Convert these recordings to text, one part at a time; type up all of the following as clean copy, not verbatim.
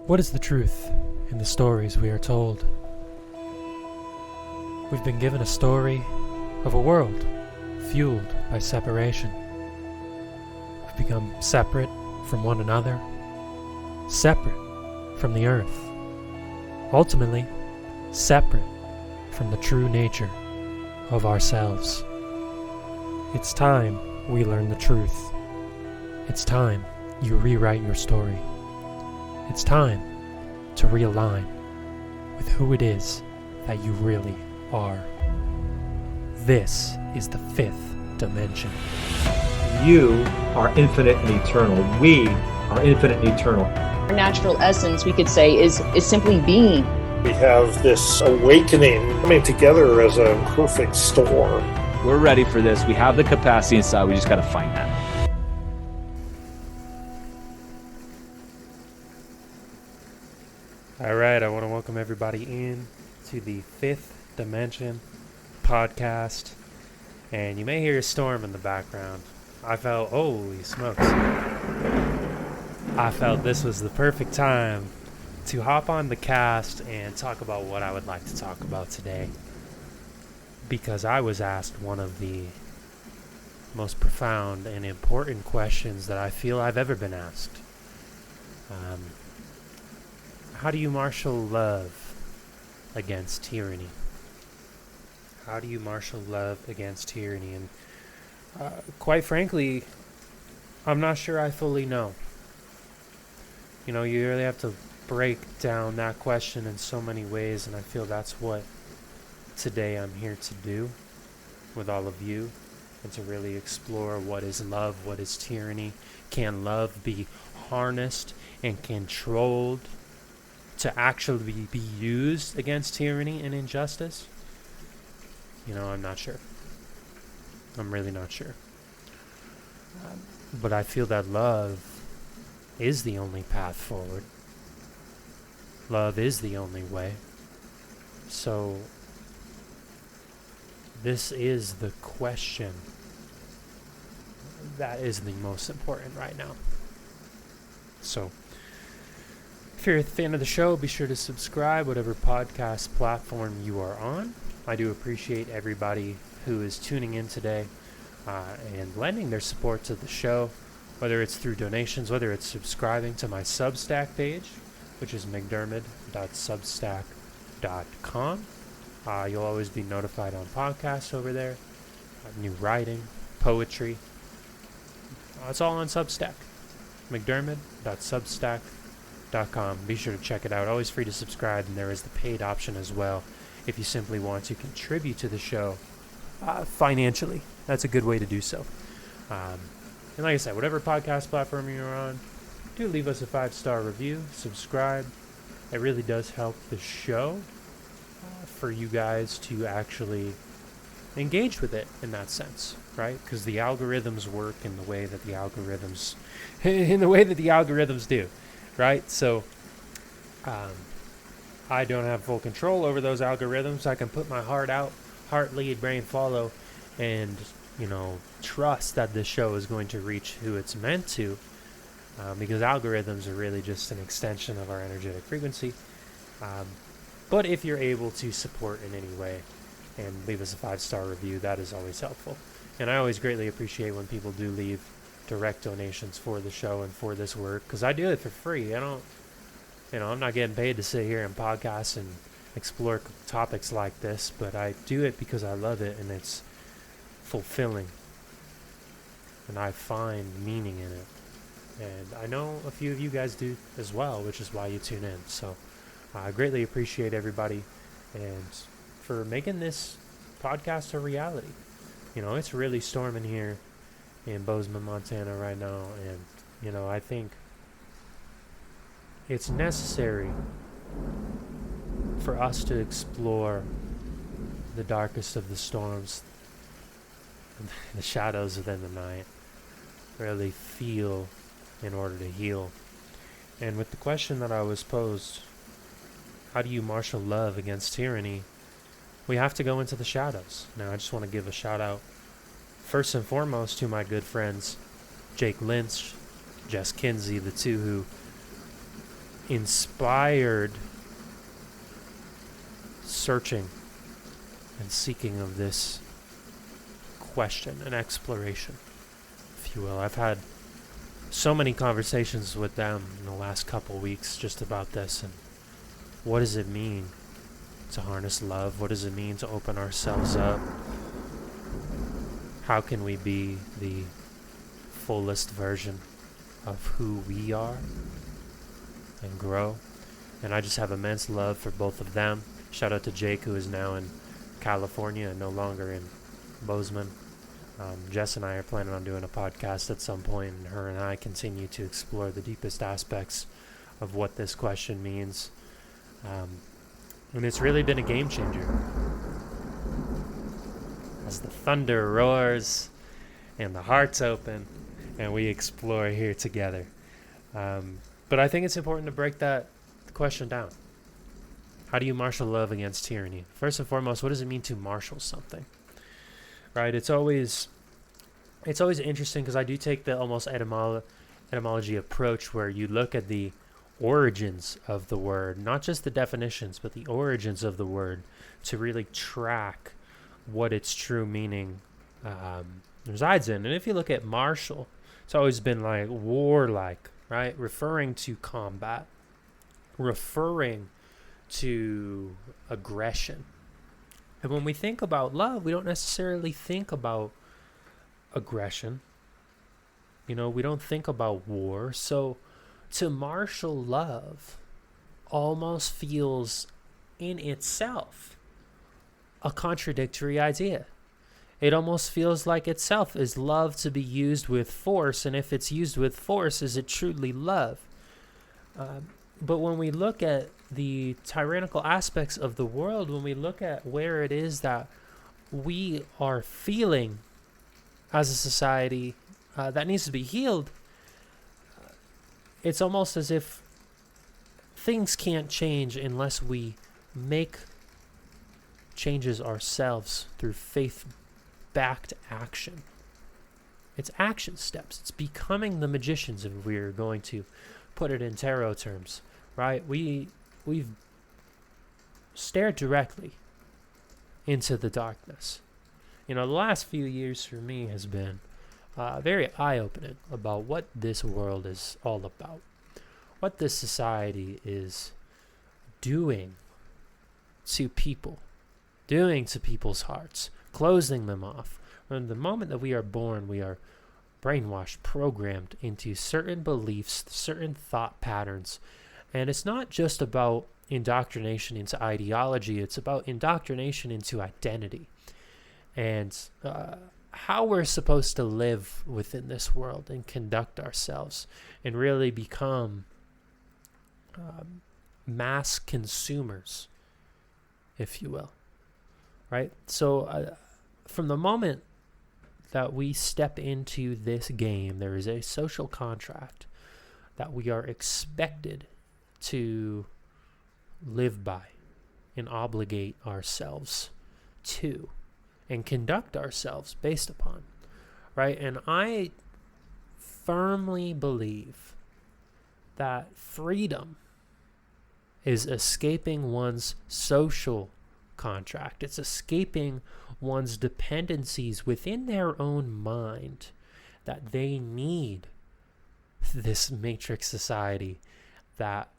What is the truth in the stories we are told? We've been given a story of a world fueled by separation. We've become separate from one another, separate from the earth, ultimately separate from the true nature of ourselves. It's time we learn the truth. It's time you rewrite your story. It's time to realign with who it is that you really are. This is the fifth dimension. You are infinite and eternal. We are infinite and eternal. Our natural essence, we could say, is simply being. We have this awakening coming together as a perfect storm. We're ready for this. We have the capacity inside. We just got to find that. All right, I want to welcome everybody in to the Fifth Dimension podcast. And you may hear a storm in the background. I felt, holy smokes. I felt this was the perfect time to hop on the cast and talk about what I would like to talk about today. Because I was asked one of the most profound and important questions that I feel I've ever been asked. How do you marshal love against tyranny? How do you marshal love against tyranny? And quite frankly, I'm not sure I fully know. You know, you really have to break down that question in so many ways, and I feel that's what today I'm here to do with all of you, and to really explore what is love, what is tyranny. Can love be harnessed and controlled to actually be used against tyranny and injustice? You know, I'm not sure. I'm really not sure. But I feel that love is the only path forward. Love is the only way. So, this is the question that is the most important right now. So, if you're a fan of the show, be sure to subscribe, whatever podcast platform you are on. I do appreciate everybody who is tuning in today and lending their support to the show, whether it's through donations, whether it's subscribing to my Substack page, which is mcdermott.substack.com. You'll always be notified on podcasts over there, new writing, poetry. It's all on Substack. mcdermott.substack.com. Be sure to check it out. Always free to subscribe, and there is the paid option as well if you simply want to contribute to the show financially. That's a good way to do so. And like I said, whatever podcast platform you're on, do leave us a 5-star review, subscribe. It really does help the show for you guys to actually engage with it in that sense, right? Because the algorithms work in the way that the algorithms do, right? So I don't have full control over those algorithms. I can put my heart out, heart lead, brain follow, and trust that this show is going to reach who it's meant to, because algorithms are really just an extension of our energetic frequency. But if you're able to support in any way and leave us a 5-star review, that is always helpful. And I always greatly appreciate when people do leave direct donations for the show and for this work, because I do it for free. I'm not getting paid to sit here and podcast and explore topics like this, but I do it because I love it and it's fulfilling. And I find meaning in it. And I know a few of you guys do as well, which is why you tune in. So I greatly appreciate everybody and for making this podcast a reality. It's really storming here in Bozeman, Montana right now, and I think it's necessary for us to explore the darkest of the storms, the shadows within the night, really feel in order to heal. And with the question that I was posed, how do you marshal love against tyranny? We have to go into the shadows. Now, I just want to give a shout out first and foremost to my good friends Jake Lynch, Jess Kinsey, the two who inspired searching and seeking of this question and exploration, if you will. I've had so many conversations with them in the last couple weeks just about this, and what does it mean to harness love? What does it mean to open ourselves up? How can we be the fullest version of who we are and grow? And I just have immense love for both of them. Shout out to Jake, who is now in California and no longer in Bozeman. Jess and I are planning on doing a podcast at some point, and her and I continue to explore the deepest aspects of what this question means. And it's really been a game changer. As the thunder roars and the hearts open and we explore here together. But I think it's important to break that question down. How do you marshal love against tyranny? First and foremost, what does it mean to marshal something? Right? It's always interesting because I do take the almost etymology approach where you look at the origins of the word, not just the definitions, but the origins of the word to really track what its true meaning resides in. And if you look at martial, it's always been like warlike, right? Referring to combat, referring to aggression. And when we think about love, we don't necessarily think about aggression. You know, we don't think about war. So to marshal love almost feels in itself a contradictory idea. It almost feels like itself is love to be used with force, and if it's used with force, is it truly love? But when we look at the tyrannical aspects of the world, when we look at where it is that we are feeling as a society that needs to be healed, it's almost as if things can't change unless we make changes ourselves through faith-backed action. It's action steps. It's becoming the magicians, if we're going to put it in tarot terms, right? We've stared directly into the darkness. You know, the last few years for me has been very eye-opening about what this world is all about, what this society is doing to people, doing to people's hearts, closing them off. From the moment that we are born, we are brainwashed, programmed into certain beliefs, certain thought patterns. And it's not just about indoctrination into ideology, it's about indoctrination into identity and how we're supposed to live within this world and conduct ourselves and really become mass consumers, if you will. Right? So from the moment that we step into this game, there is a social contract that we are expected to live by and obligate ourselves to and conduct ourselves based upon, right? And I firmly believe that freedom is escaping one's social contract. It's escaping one's dependencies within their own mind that they need this matrix society that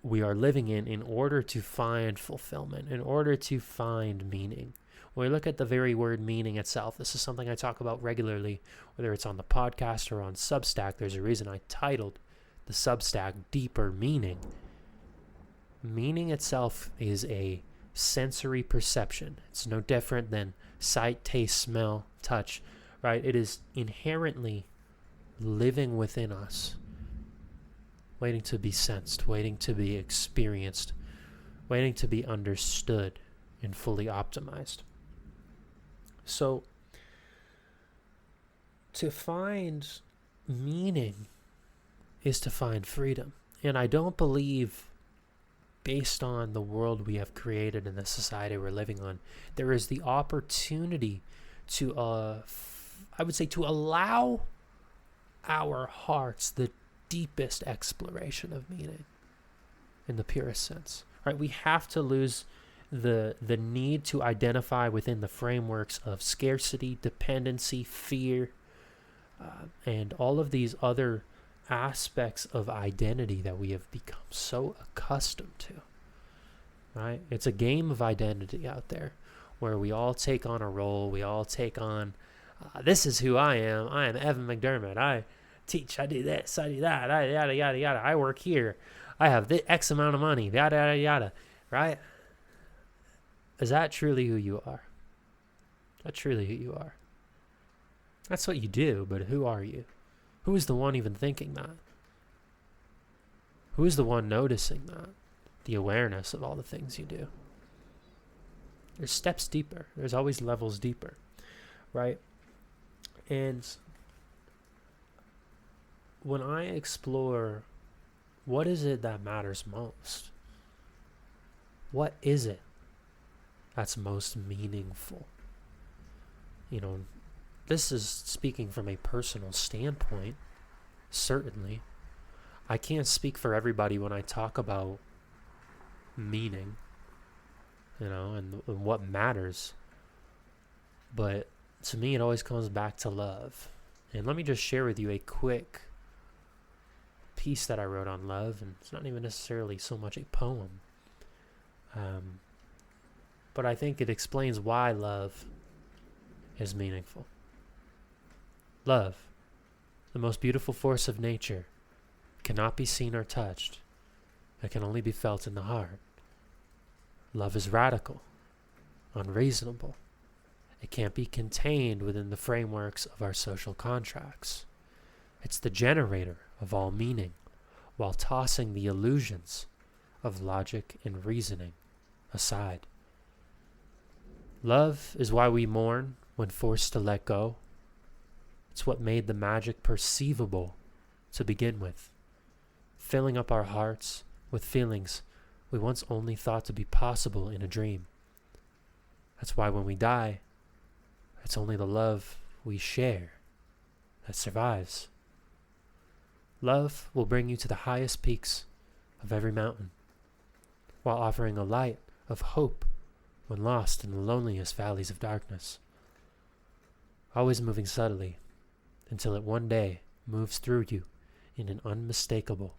we are living in order to find fulfillment, in order to find meaning. When we look at the very word meaning itself, this is something I talk about regularly, whether it's on the podcast or on Substack. There's a reason I titled the Substack Deeper Meaning. Meaning itself is a sensory perception. It's no different than sight, taste, smell, touch, right? It is inherently living within us, waiting to be sensed, waiting to be experienced, waiting to be understood and fully optimized. So, to find meaning is to find freedom. And I don't believe, based on the world we have created and the society we're living on, there is the opportunity to, I would say, to allow our hearts the deepest exploration of meaning. in the purest sense, right? We have to lose the need to identify within the frameworks of scarcity, dependency, fear, and all of these other aspects of identity that we have become so accustomed to, right? It's a game of identity out there where we all take on a role. We all take on, this is who I am. I am Evan McDermott. I teach. I do this. I do that. I yada, yada, yada. I work here. I have the X amount of money. Yada, yada, yada. Right? Is that truly who you are? That's truly who you are. That's what you do, but who are you? Who is the one even thinking that? Who is the one noticing that? The awareness of all the things you do. There's steps deeper. There's always levels deeper, right? And when I explore what is it that matters most, what is it that's most meaningful? You know, this is speaking from a personal standpoint, certainly. I can't speak for everybody when I talk about meaning, you know, and what matters. But to me, it always comes back to love. And let me just share with you a quick piece that I wrote on love, and it's not even necessarily so much a poem. But I think it explains why love is meaningful. Love, the most beautiful force of nature, cannot be seen or touched. It can only be felt in the heart. Love is radical, unreasonable. It can't be contained within the frameworks of our social contracts. It's the generator of all meaning, while tossing the illusions of logic and reasoning aside. Love is why we mourn when forced to let go. It's what made the magic perceivable to begin with, filling up our hearts with feelings we once only thought to be possible in a dream. That's why when we die, it's only the love we share that survives. Love will bring you to the highest peaks of every mountain, while offering a light of hope when lost in the loneliest valleys of darkness. Always moving subtly, until it one day moves through you in an unmistakable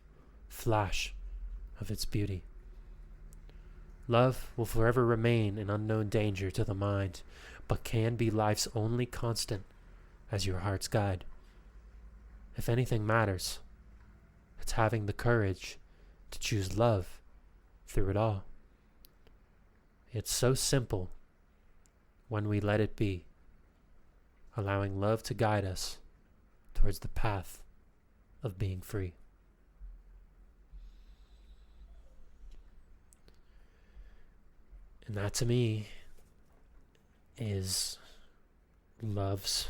flash of its beauty. Love will forever remain an unknown danger to the mind, but can be life's only constant as your heart's guide. If anything matters, it's having the courage to choose love through it all. It's so simple when we let it be, allowing love to guide us towards the path of being free. And that to me is love's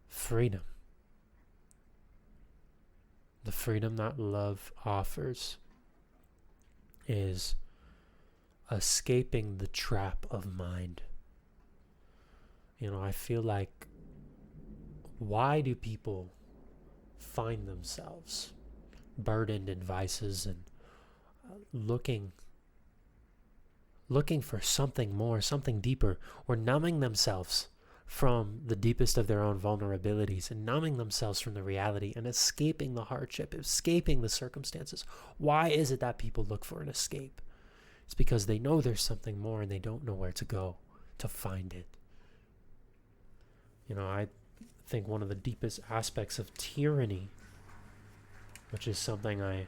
freedom. The freedom that love offers is escaping the trap of mind. You know, I feel like, why do people find themselves burdened in vices and looking for something more, something deeper, or numbing themselves from the deepest of their own vulnerabilities and numbing themselves from the reality and escaping the hardship, escaping the circumstances? Why is it that people look for an escape? It's because they know there's something more and they don't know where to go to find it. You know, I think one of the deepest aspects of tyranny, which is something I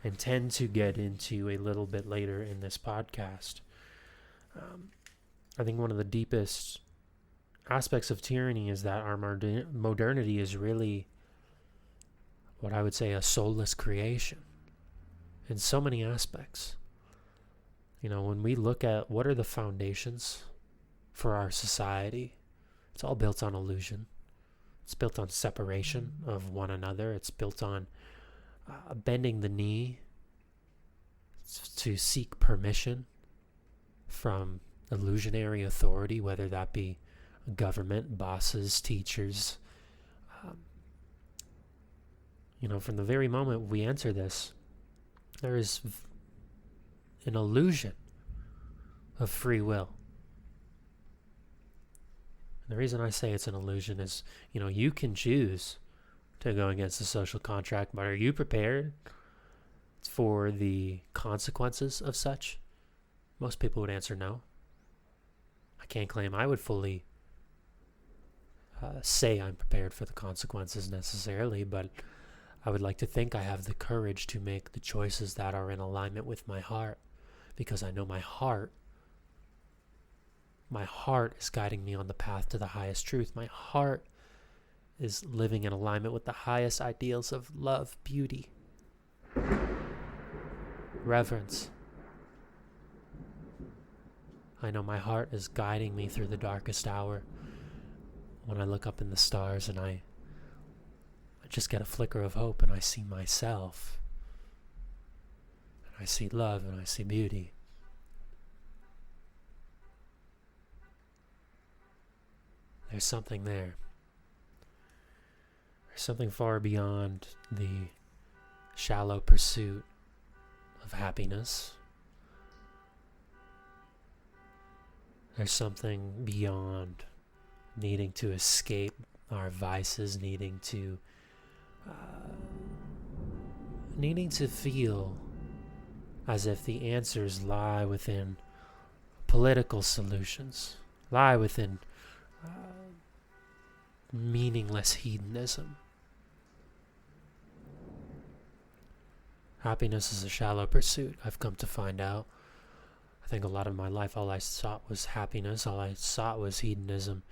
intend to get into a little bit later in this podcast, I think one of the deepest aspects of tyranny is that our modernity is really what I would say a soulless creation in so many aspects. You know, when we look at what are the foundations for our society, it's all built on illusion. It's built on separation of one another. It's built on bending the knee to seek permission from illusionary authority, whether that be government, bosses, teachers. You know, from the very moment we enter this, There is an illusion of free will. And the reason I say it's an illusion is, you can choose to go against the social contract, but are you prepared for the consequences of such? Most people would answer no. I can't claim I would fully say I'm prepared for the consequences necessarily, but I would like to think I have the courage to make the choices that are in alignment with my heart, because I know my heart is guiding me on the path to the highest truth. My heart is living in alignment with the highest ideals of love, beauty, reverence. I know my heart is guiding me through the darkest hour when I look up in the stars and I just get a flicker of hope and I see myself. And I see love and I see beauty. There's something there. There's something far beyond the shallow pursuit of happiness. There's something beyond needing to escape our vices, needing to feel as if the answers lie within political solutions, lie within meaningless hedonism. Happiness is a shallow pursuit, I've come to find out. I think a lot of my life, all I sought was happiness, all I sought was hedonism,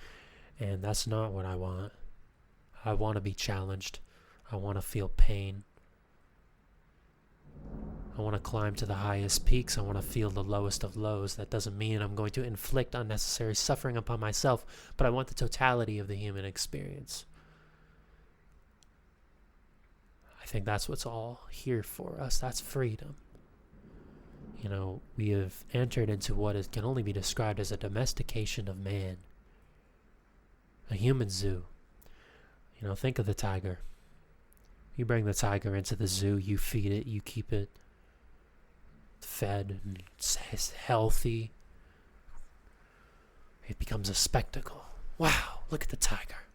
and that's not what I want. I want to be challenged. I want to feel pain. I want to climb to the highest peaks. I want to feel the lowest of lows. That doesn't mean I'm going to inflict unnecessary suffering upon myself, but I want the totality of the human experience. I think that's what's all here for us. That's freedom. We have entered into what can only be described as a domestication of man. A human zoo. Think of the tiger. You bring the tiger into the zoo, you feed it, you keep it fed and it's healthy. It becomes a spectacle. Wow, look at the tiger.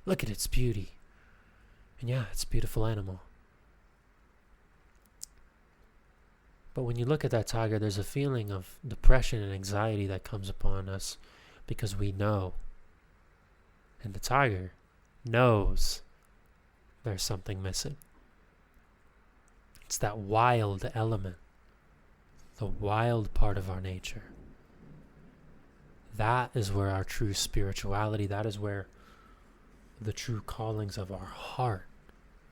Look at its beauty. And yeah, it's a beautiful animal. But when you look at that tiger, there's a feeling of depression and anxiety that comes upon us because we know. And the tiger knows there's something missing. It's that wild element, the wild part of our nature. That is where our true spirituality, that is where the true callings of our heart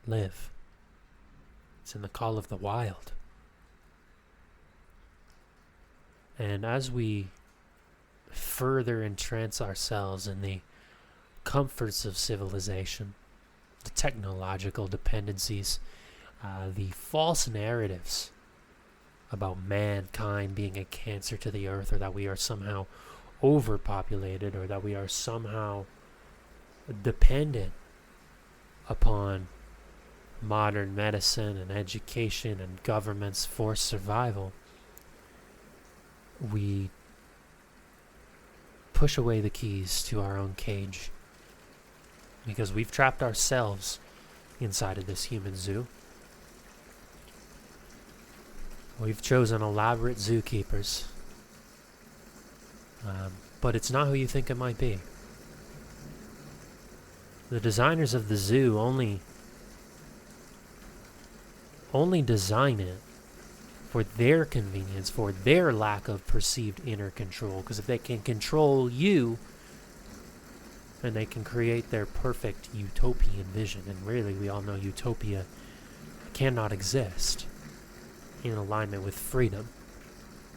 live. It's in the call of the wild. And as we further entrance ourselves in the comforts of civilization, the technological dependencies, the false narratives about mankind being a cancer to the earth, or that we are somehow overpopulated, or that we are somehow dependent upon modern medicine and education and governments for survival, we push away the keys to our own cage because we've trapped ourselves inside of this human zoo. We've chosen elaborate zookeepers, but it's not who you think it might be. The designers of the zoo only design it for their convenience, for their lack of perceived inner control. Because if they can control you, then they can create their perfect utopian vision. And really, we all know utopia cannot exist in alignment with freedom,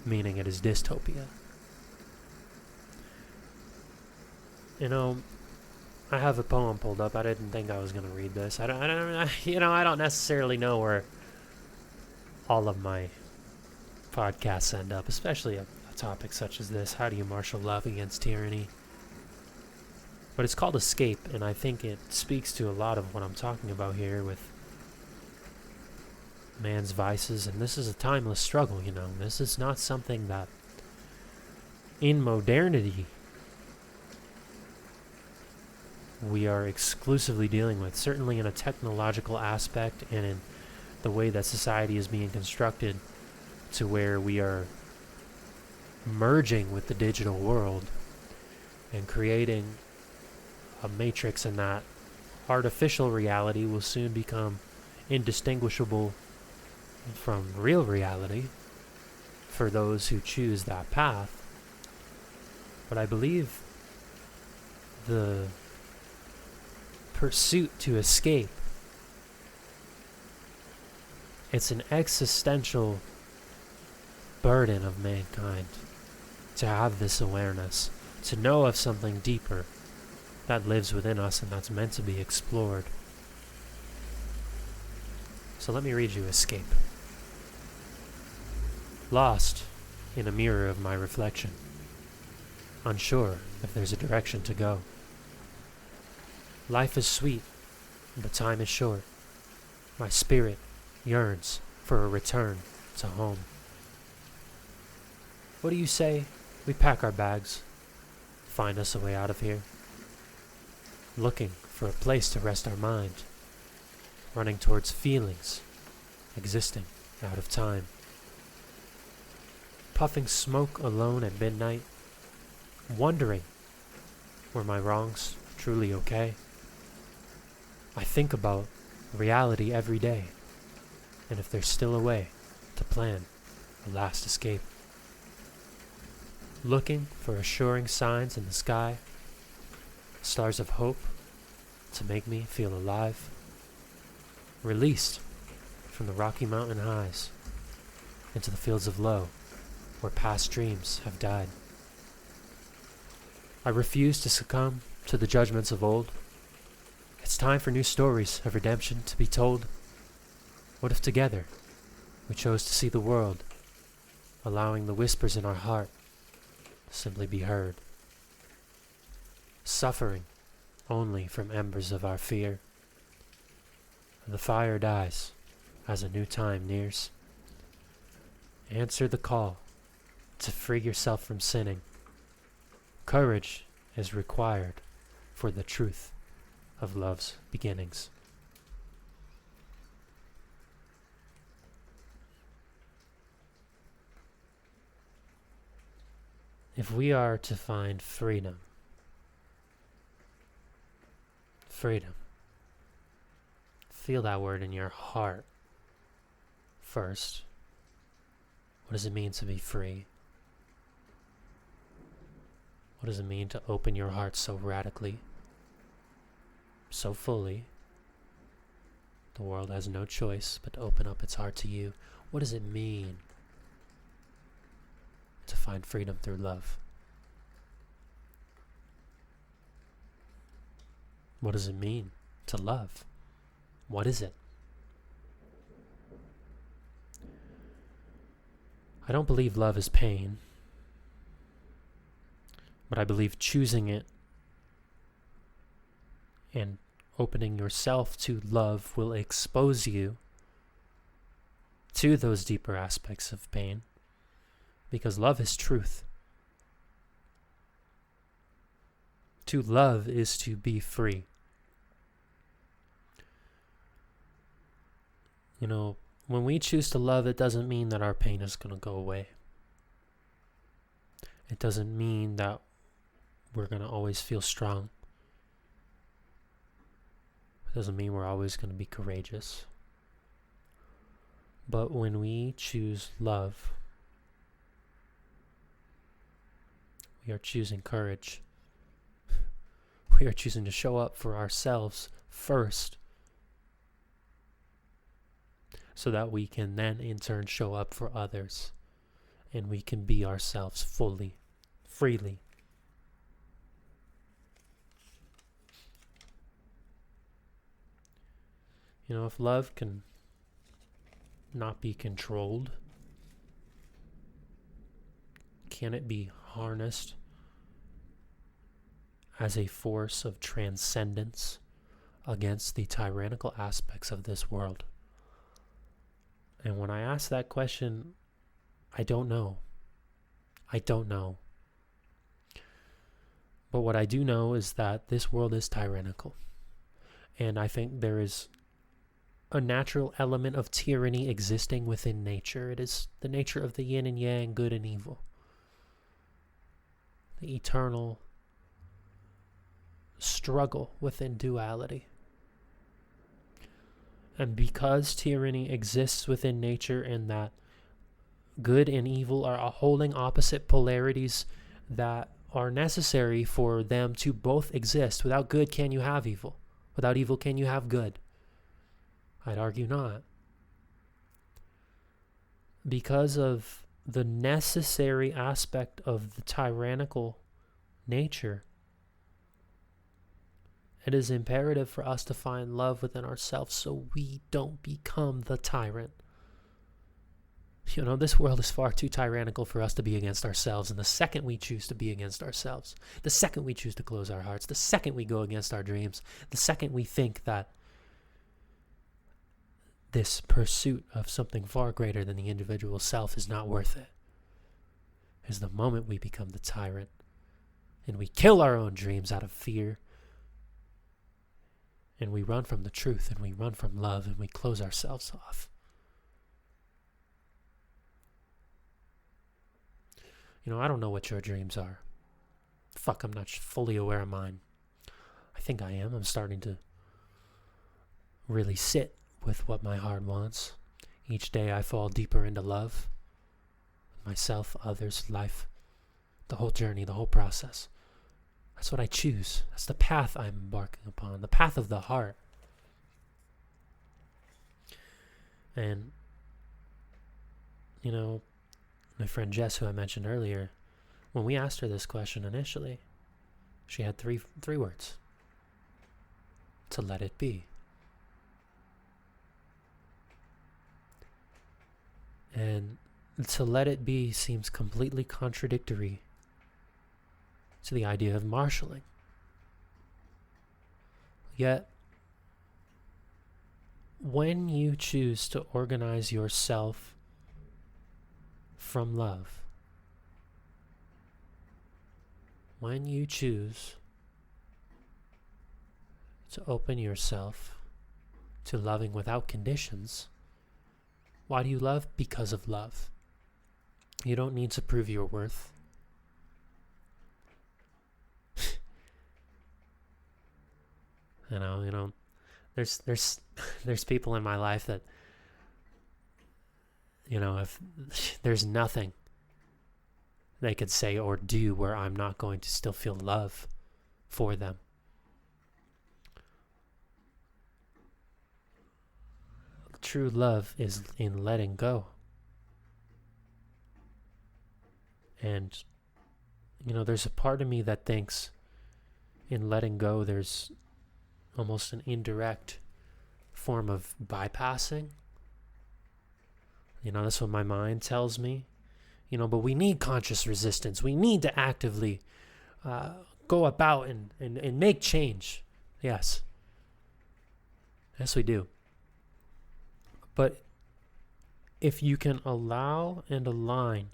meaning it is dystopia. I have a poem pulled up. I didn't think I was going to read this. I don't necessarily know where all of my podcasts end up, especially a topic such as this. How do you marshal love against tyranny? But it's called Escape, and I think it speaks to a lot of what I'm talking about here with man's vices, and this is a timeless struggle, you know. This is not something that in modernity we are exclusively dealing with, certainly in a technological aspect and in the way that society is being constructed, to where we are merging with the digital world and creating a matrix in that artificial reality will soon become indistinguishable from real reality for those who choose that path. But I believe the pursuit to escape, it's an existential burden of mankind to have this awareness, to know of something deeper that lives within us and that's meant to be explored. So let me read you Escape. Lost in a mirror of my reflection, unsure if there's a direction to go. Life is sweet, but time is short. My spirit yearns for a return to home. What do you say we pack our bags, find us a way out of here? Looking for a place to rest our mind, running towards feelings, existing out of time. Puffing smoke alone at midnight, wondering, were my wrongs truly okay? I think about reality every day, and if there's still a way to plan a last escape. Looking for assuring signs in the sky, stars of hope to make me feel alive. Released from the Rocky Mountain highs into the fields of low where past dreams have died. I refuse to succumb to the judgments of old. It's time for new stories of redemption to be told. What if together we chose to see the world, allowing the whispers in our heart to simply be heard? Suffering only from embers of our fear. The fire dies as a new time nears. Answer the call to free yourself from sinning. Courage is required for the truth of love's beginnings. If we are to find freedom, feel that word in your heart first. What does it mean to be free? What does it mean to open your heart so radically, so fully? The world has no choice but to open up its heart to you. What does it mean to find freedom through love? What does it mean to love? What is it? I don't believe love is pain, but I believe choosing it and opening yourself to love will expose you to those deeper aspects of pain, because love is truth. To love is to be free. You know, when we choose to love, it doesn't mean that our pain is going to go away. It doesn't mean that we're going to always feel strong. It doesn't mean we're always going to be courageous. But when we choose love, we are choosing courage. We are choosing to show up for ourselves first, so that we can then in turn show up for others, and we can be ourselves fully, freely. You know, if love can not be controlled, can it be harnessed as a force of transcendence against the tyrannical aspects of this world? And when I ask that question, I don't know. I don't know. But what I do know is that this world is tyrannical. And I think there is a natural element of tyranny existing within nature. It is the nature of the yin and yang, good and evil. The eternal struggle within duality. And because tyranny exists within nature and that good and evil are holding opposite polarities that are necessary for them to both exist. Without good, can you have evil? Without evil, can you have good? I'd argue not. Because of the necessary aspect of the tyrannical nature, it is imperative for us to find love within ourselves so we don't become the tyrant. You know, this world is far too tyrannical for us to be against ourselves. And the second we choose to be against ourselves, the second we choose to close our hearts, the second we go against our dreams, the second we think that this pursuit of something far greater than the individual self is not worth it, is the moment we become the tyrant. And we kill our own dreams out of fear. And we run from the truth, and we run from love, and we close ourselves off. You know, I don't know what your dreams are. Fuck, I'm not fully aware of mine. I think I am. I'm starting to really sit with what my heart wants. Each day I fall deeper into love. Myself, others, life. The whole journey, the whole process. That's what I choose. That's the path I'm embarking upon. The path of the heart. And, you know, my friend Jess, who I mentioned earlier, when we asked her this question initially, she had three words. To let it be. And to let it be seems completely contradictory to the idea of marshalling. Yet, when you choose to organize yourself from love, when you choose to open yourself to loving without conditions, why do you love? Because of love. You don't need to prove your worth. You know, there's people in my life that, you know, if there's nothing they could say or do where I'm not going to still feel love for them. True love is in letting go. And, you know, there's a part of me that thinks in letting go there's almost an indirect form of bypassing. You know, that's what my mind tells me. You know, but we need conscious resistance. We need to actively go about and make change. Yes. Yes, we do. But if you can allow and align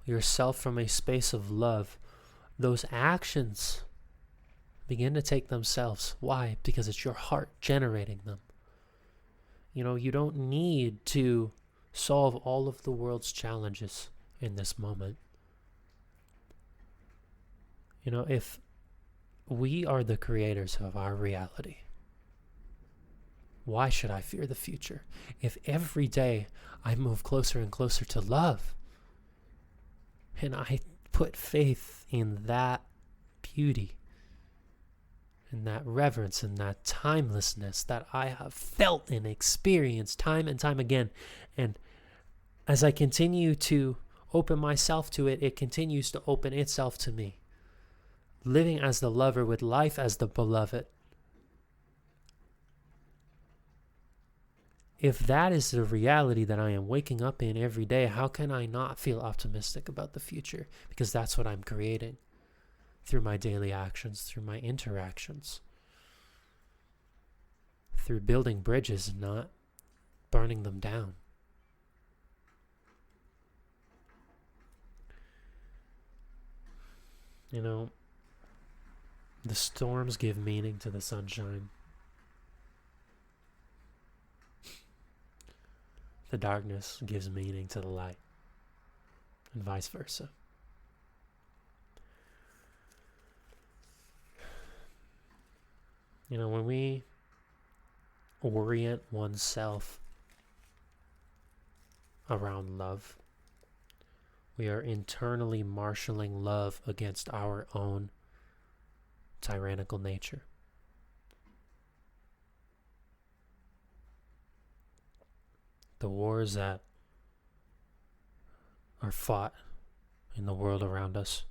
yourself from a space of love, those actions begin to take themselves. Why? Because it's your heart generating them. You know, you don't need to solve all of the world's challenges in this moment. You know, if we are the creators of our reality, why should I fear the future? If every day I move closer and closer to love, and I put faith in that beauty, in that reverence, in that timelessness that I have felt and experienced time and time again, and as I continue to open myself to it, it continues to open itself to me. Living as the lover with life as the beloved. If that is the reality that I am waking up in every day, how can I not feel optimistic about the future? Because that's what I'm creating through my daily actions, through my interactions, through building bridges and not burning them down. You know, the storms give meaning to the sunshine. The darkness gives meaning to the light, and vice versa. You know, when we orient oneself around love, we are internally marshaling love against our own tyrannical nature. The wars that are fought in the world around us,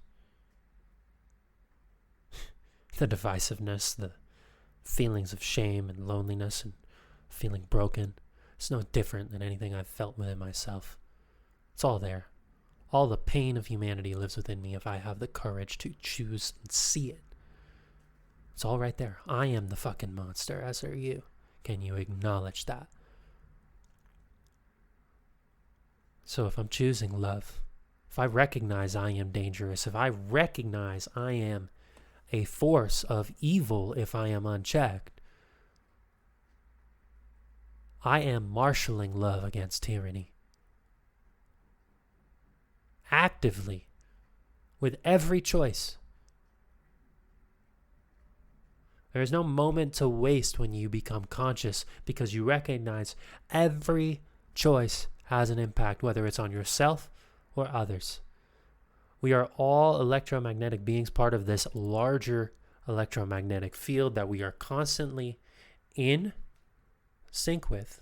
the divisiveness, the feelings of shame and loneliness and feeling broken, it's no different than anything I've felt within myself. It's all there. All the pain of humanity lives within me if I have the courage to choose and see it. It's all right there. I am the fucking monster, as are you. Can you acknowledge that? So if I'm choosing love, if I recognize I am dangerous, if I recognize I am a force of evil if I am unchecked, I am marshaling love against tyranny. Actively, with every choice. There is no moment to waste when you become conscious, because you recognize every choice has an impact, whether it's on yourself or others. We are all electromagnetic beings, part of this larger electromagnetic field that we are constantly in sync with,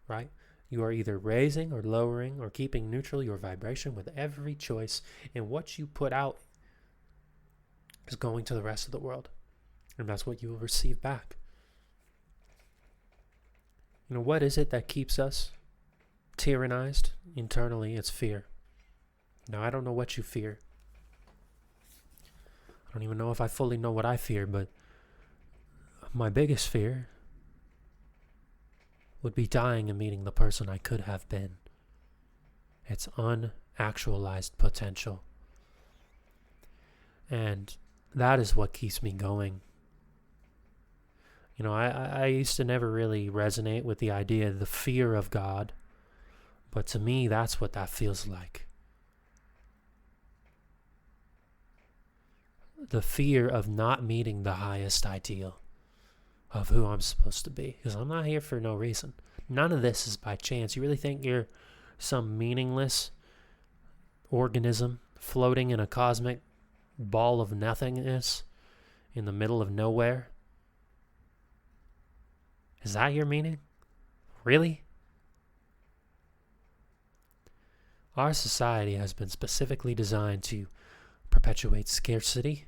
right? You are either raising or lowering or keeping neutral your vibration with every choice, and what you put out is going to the rest of the world, and that's what you will receive back. You know, what is it that keeps us tyrannized internally? It's fear. Now, I don't know what you fear. I don't even know if I fully know what I fear, but my biggest fear would be dying and meeting the person I could have been. It's unactualized potential. And that is what keeps me going. You know, I used to never really resonate with the idea of the fear of God, but to me, that's what that feels like. The fear of not meeting the highest ideal of who I'm supposed to be. Because I'm not here for no reason. None of this is by chance. You really think you're some meaningless organism floating in a cosmic ball of nothingness in the middle of nowhere? Is that your meaning? Really? Our society has been specifically designed to perpetuate scarcity,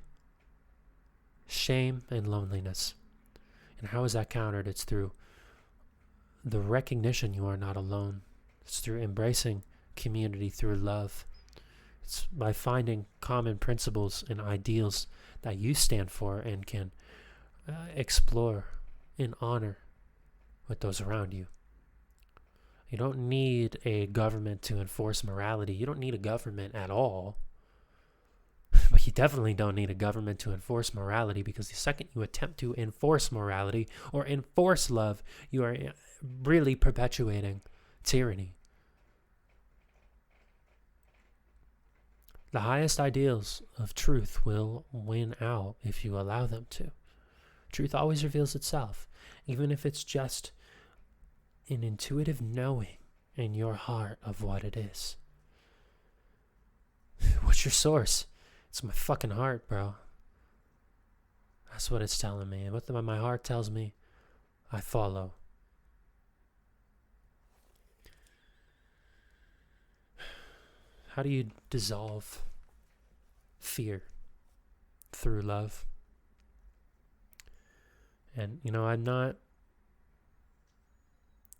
shame, and loneliness. And how is that countered? It's through the recognition you are not alone. It's through embracing community through love. It's by finding common principles and ideals that you stand for and can explore and honor with those around you. You don't need a government to enforce morality. You don't need a government at all. But you definitely don't need a government to enforce morality, because the second you attempt to enforce morality or enforce love, you are really perpetuating tyranny. The highest ideals of truth will win out if you allow them to. Truth always reveals itself, even if it's just an intuitive knowing in your heart of what it is. What's your source? It's my fucking heart, bro. That's what it's telling me. And what my heart tells me, I follow. How do you dissolve fear? Through love. And, you know, I'm not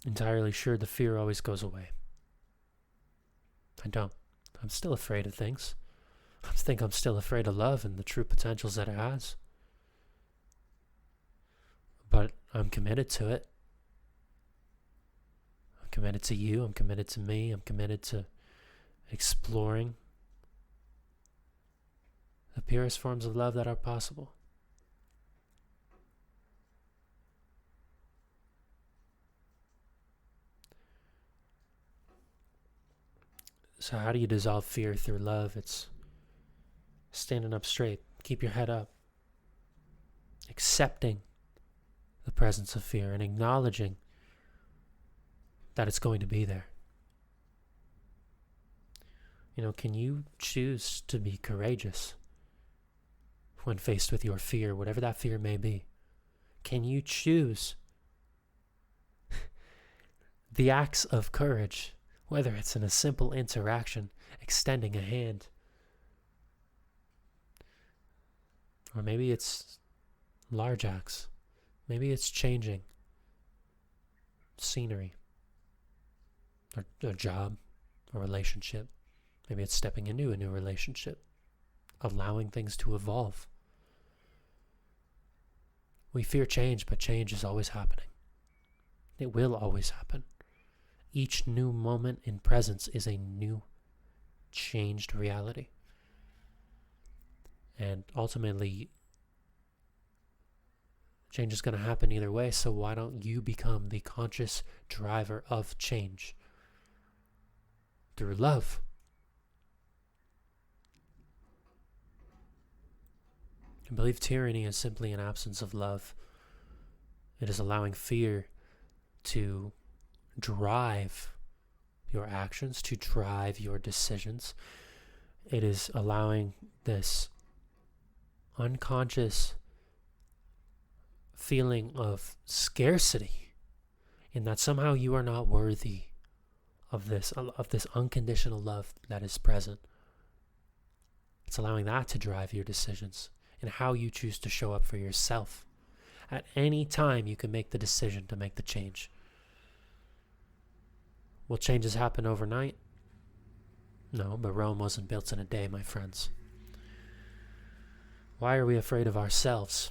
entirely sure the fear always goes away. I don't. I'm still afraid of things. I think I'm still afraid of love and the true potentials that it has. But I'm committed to it. I'm committed to you. I'm committed to me. I'm committed to exploring the purest forms of love that are possible. So how do you dissolve fear through love? It's standing up straight. Keep your head up. Accepting the presence of fear and acknowledging that it's going to be there. Can you choose to be courageous when faced with your fear, whatever that fear may be? Can you choose the acts of courage, whether it's in a simple interaction, extending a hand, or maybe it's large acts, maybe it's changing scenery, or a job, a relationship, maybe it's stepping into a new relationship, allowing things to evolve. We fear change, but change is always happening. It will always happen. Each new moment in presence is a new, changed reality. And ultimately, change is going to happen either way, so why don't you become the conscious driver of change through love? I believe tyranny is simply an absence of love. It is allowing fear to drive your actions, to drive your decisions. It is allowing this unconscious feeling of scarcity, in that somehow you are not worthy of this unconditional love that is present. It's allowing that to drive your decisions and how you choose to show up for yourself. At any time, you can make the decision to make the change. Will changes happen overnight? No, but Rome wasn't built in a day, my friends. Why are we afraid of ourselves?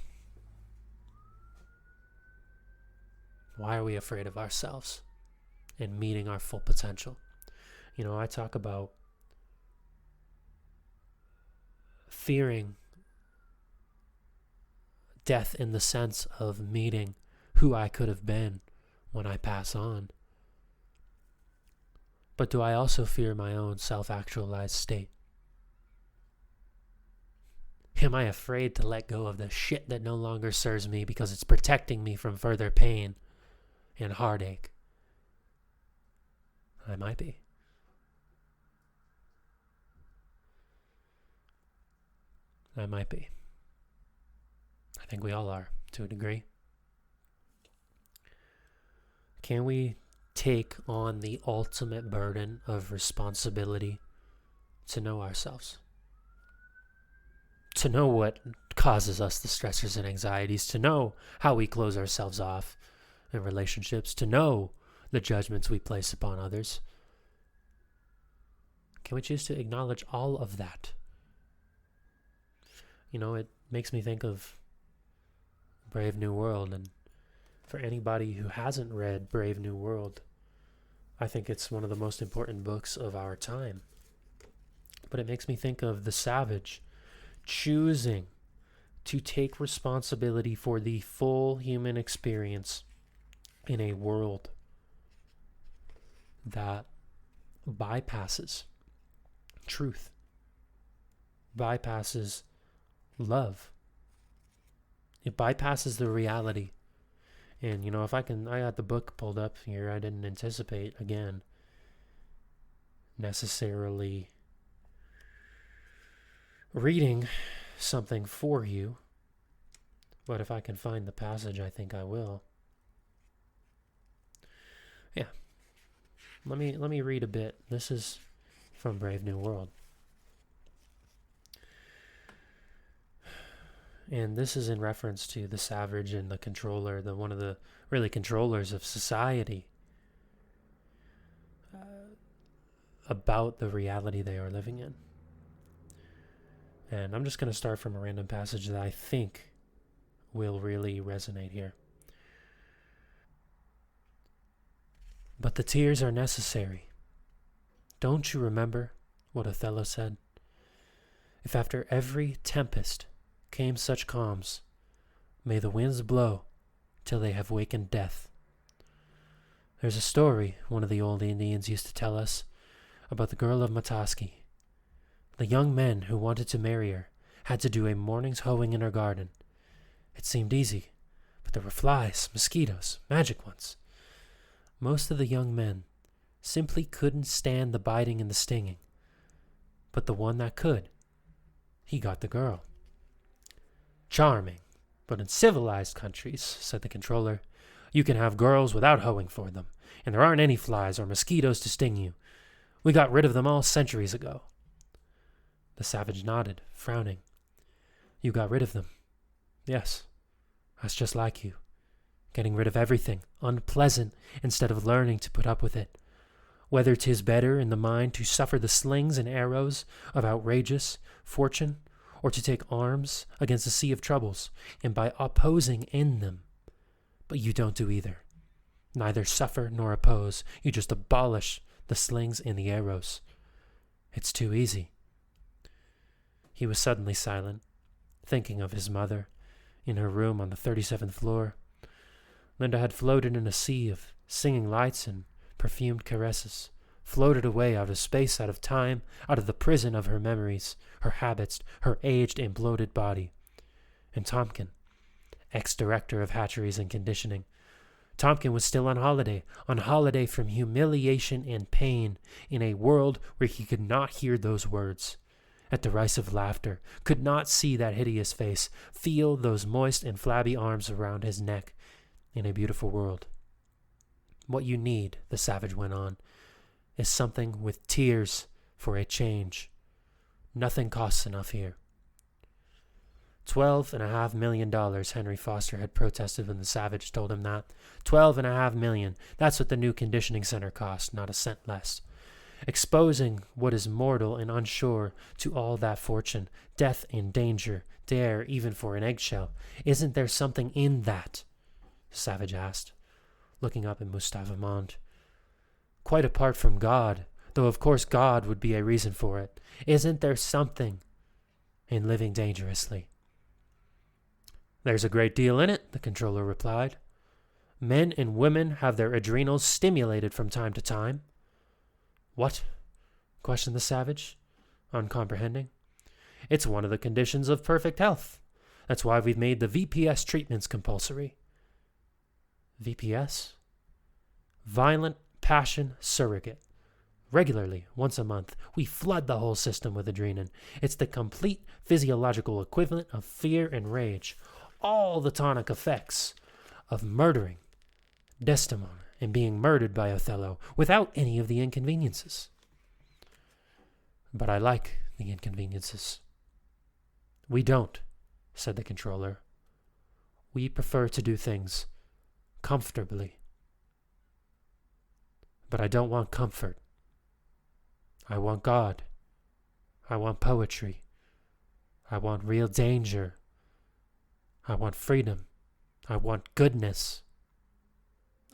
Why are we afraid of ourselves and meeting our full potential? I talk about fearing death in the sense of meeting who I could have been when I pass on. But do I also fear my own self-actualized state? Am I afraid to let go of the shit that no longer serves me because it's protecting me from further pain and heartache? I might be. I might be. I think we all are, to a degree. Can we take on the ultimate burden of responsibility to know ourselves? To know what causes us the stressors and anxieties, to know how we close ourselves off in relationships, to know the judgments we place upon others. Can we choose to acknowledge all of that? It makes me think of Brave New World, and for anybody who hasn't read Brave New World, I think it's one of the most important books of our time. But it makes me think of the savage choosing to take responsibility for the full human experience in a world that bypasses truth, bypasses love. It bypasses the reality. And if I got the book pulled up here, I didn't anticipate, again, necessarily reading something for you. But if I can find the passage, I think I will. Yeah. Let me read a bit. This is from Brave New World. And this is in reference to the savage and the controller, one of the really controllers of society, about the reality they are living in. And I'm just going to start from a random passage that I think will really resonate here. But the tears are necessary. Don't you remember what Othello said? If after every tempest came such calms, may the winds blow till they have wakened death. There's a story one of the old Indians used to tell us about the girl of Mataski. The young men who wanted to marry her had to do a morning's hoeing in her garden. It seemed easy, but there were flies, mosquitoes, magic ones. Most of the young men simply couldn't stand the biting and the stinging. But the one that could, he got the girl. Charming, but in civilized countries, said the controller, you can have girls without hoeing for them, and there aren't any flies or mosquitoes to sting you. We got rid of them all centuries ago. The savage nodded, frowning. You got rid of them? Yes, that's just like you. Getting rid of everything unpleasant instead of learning to put up with it. Whether 'tis better in the mind to suffer the slings and arrows of outrageous fortune, or to take arms against a sea of troubles, and by opposing end them. But you don't do either. Neither suffer nor oppose. You just abolish the slings and the arrows. It's too easy. He was suddenly silent, thinking of his mother, in her room on the 37th floor. Linda had floated in a sea of singing lights and perfumed caresses, floated away out of space, out of time, out of the prison of her memories, her habits, her aged and bloated body. And Tompkin, ex-director of hatcheries and conditioning, Tompkin was still on holiday from humiliation and pain, in a world where he could not hear those words, at derisive laughter, could not see that hideous face, feel those moist and flabby arms around his neck, in a beautiful world. What you need, the savage went on, is something with tears for a change. Nothing costs enough here. $12.5 million, Henry Foster had protested when the savage told him that. $12.5 million. That's what the new conditioning center cost, not a cent less. Exposing what is mortal and unsure to all that fortune, death and danger, dare even for an eggshell. Isn't there something in that? The savage asked, looking up at Mustafa Mond. Quite apart from God, though of course God would be a reason for it. Isn't there something in living dangerously? There's a great deal in it, the controller replied. Men and women have their adrenals stimulated from time to time. What? Questioned the savage, uncomprehending. It's one of the conditions of perfect health. That's why we've made the VPS treatments compulsory. VPS? Violent Passion Surrogate. Regularly, once a month, we flood the whole system with adrenaline. It's the complete physiological equivalent of fear and rage. All the tonic effects of murdering Desdemona and being murdered by Othello without any of the inconveniences. But I like the inconveniences. We don't, said the controller. We prefer to do things comfortably. But I don't want comfort. I want God. I want poetry. I want real danger. I want freedom. I want goodness.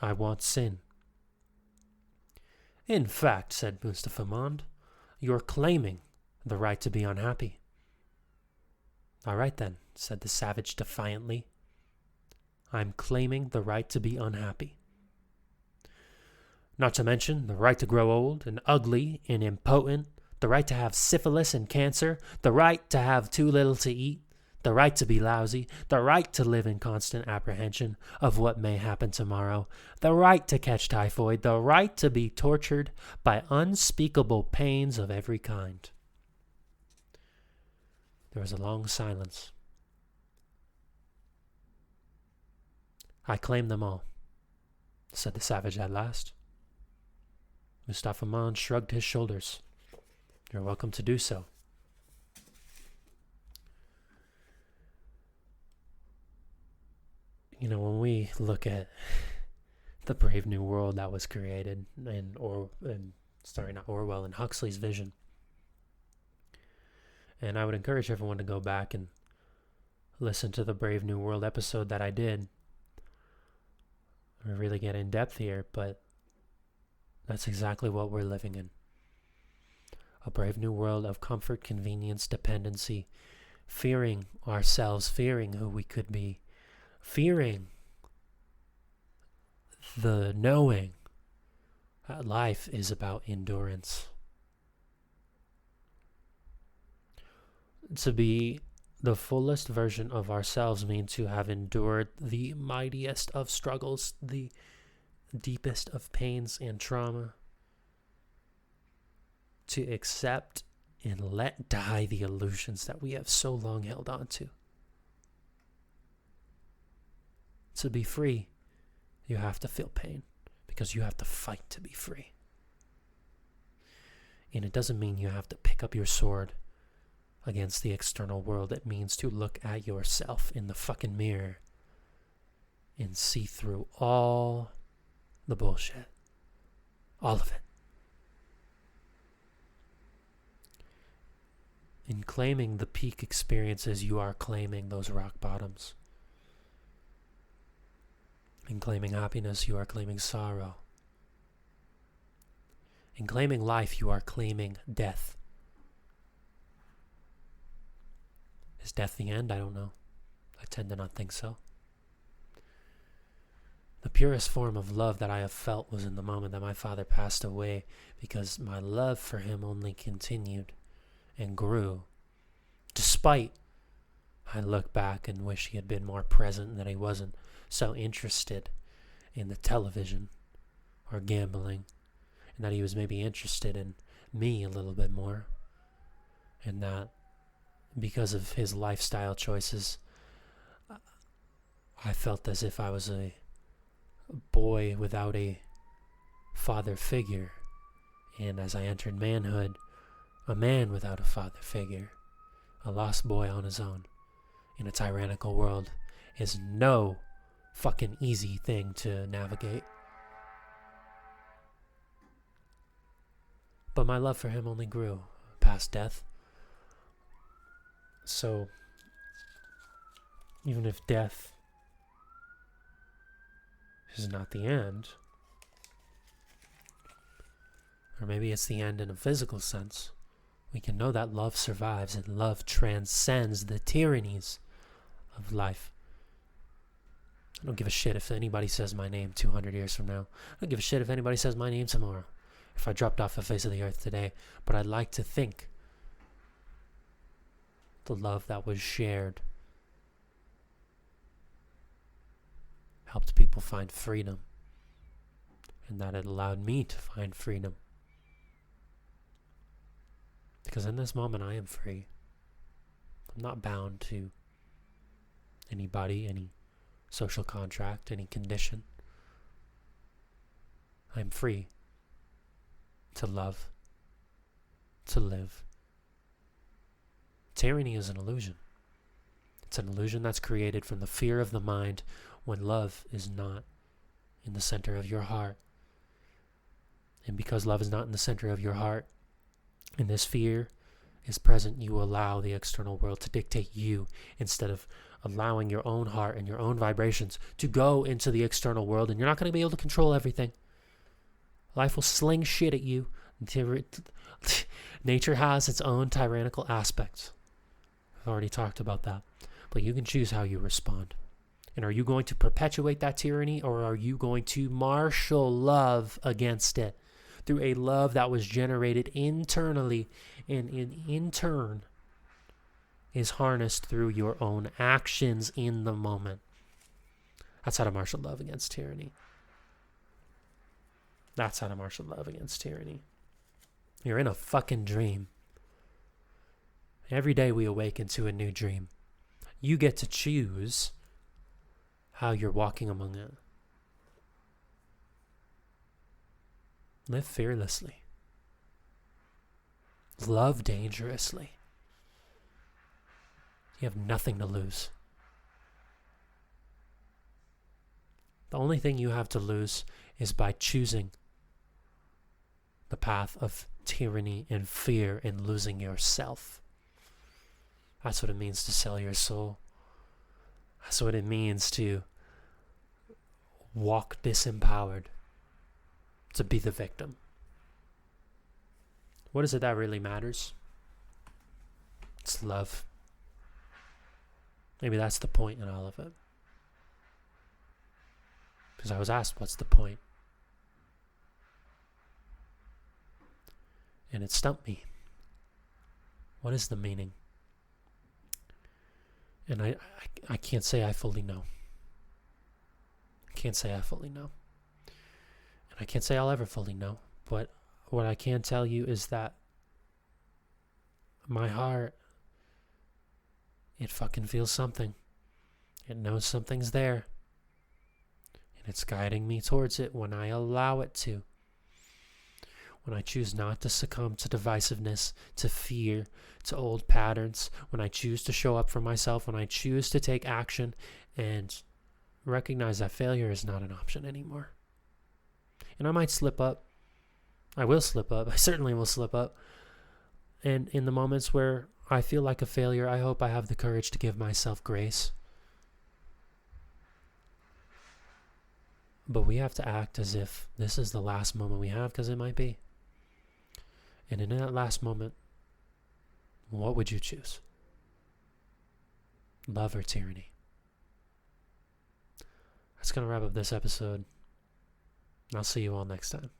I want sin. In fact, said Mustafa Mond, you're claiming the right to be unhappy. All right then, said the savage defiantly. I'm claiming the right to be unhappy. Not to mention the right to grow old and ugly and impotent, the right to have syphilis and cancer, the right to have too little to eat, the right to be lousy, the right to live in constant apprehension of what may happen tomorrow, the right to catch typhoid, the right to be tortured by unspeakable pains of every kind. There was a long silence. I claim them all, said the savage at last. Mustafa Mond shrugged his shoulders. You're welcome to do so. You know, when we look at the brave new world that was created in Orwell and Huxley's vision, and I would encourage everyone to go back and listen to the Brave New World episode that I did. I really get in depth here, but that's exactly what we're living in. A brave new world of comfort, convenience, dependency, fearing ourselves, fearing who we could be, fearing the knowing that life is about endurance. To be the fullest version of ourselves means to have endured the mightiest of struggles, the deepest of pains and trauma. To accept and let die the illusions that we have so long held on to. To be free, you have to feel pain because you have to fight to be free. And it doesn't mean you have to pick up your sword against the external world. It means to look at yourself in the fucking mirror and see through all the bullshit. All of it. In claiming the peak experiences, you are claiming those rock bottoms. In claiming happiness, you are claiming sorrow. In claiming life, you are claiming death. Is death the end? I don't know. I tend to not think so. The purest form of love that I have felt was in the moment that my father passed away, because my love for him only continued and grew. Despite, I look back and wish he had been more present, and that he wasn't so interested in the television or gambling, and that he was maybe interested in me a little bit more, and that because of his lifestyle choices, I felt as if I was a boy without a father figure, and as I entered manhood, a man without a father figure, a lost boy on his own in a tyrannical world, is no fucking easy thing to navigate. But my love for him only grew past death. So, even if death is not the end, or maybe it's the end in a physical sense, we can know that love survives and love transcends the tyrannies of life. I don't give a shit if anybody says my name 200 years from now. I don't give a shit if anybody says my name tomorrow, if I dropped off the face of the earth today. But I'd like to think the love that was shared helped people find freedom, and that it allowed me to find freedom. Because in this moment I am free. I'm not bound to anybody, any social contract, any condition. I'm free to love, to live. Tyranny is an illusion. It's an illusion that's created from the fear of the mind when love is not in the center of your heart. And because love is not in the center of your heart, and this fear is present, you allow the external world to dictate you instead of allowing your own heart and your own vibrations to go into the external world. And you're not going to be able to control everything. Life will sling shit at you. Nature has its own tyrannical aspects. I've already talked about that. But you can choose how you respond. And are you going to perpetuate that tyranny, or are you going to marshal love against it through a love that was generated internally and in turn is harnessed through your own actions in the moment? That's how to marshal love against tyranny. That's how to marshal love against tyranny. You're in a fucking dream. Every day we awaken to a new dream. You get to choose how you're walking among it. Live fearlessly. Love dangerously. You have nothing to lose. The only thing you have to lose is by choosing the path of tyranny and fear and losing yourself. That's what it means to sell your soul. That's what it means to walk disempowered, to be the victim. What is it that really matters? It's love. Maybe that's the point in all of it. Because I was asked, what's the point? And it stumped me. What is the meaning? And I can't say I fully know. I can't say I fully know. And I can't say I'll ever fully know. But what I can tell you is that my heart, it fucking feels something. It knows something's there. And it's guiding me towards it when I allow it to. When I choose not to succumb to divisiveness, to fear, to old patterns, when I choose to show up for myself, when I choose to take action and recognize that failure is not an option anymore. And I might slip up. I will slip up. I certainly will slip up. And in the moments where I feel like a failure, I hope I have the courage to give myself grace. But we have to act as if this is the last moment we have, because it might be. And in that last moment, what would you choose? Love or tyranny? That's going to wrap up this episode. I'll see you all next time.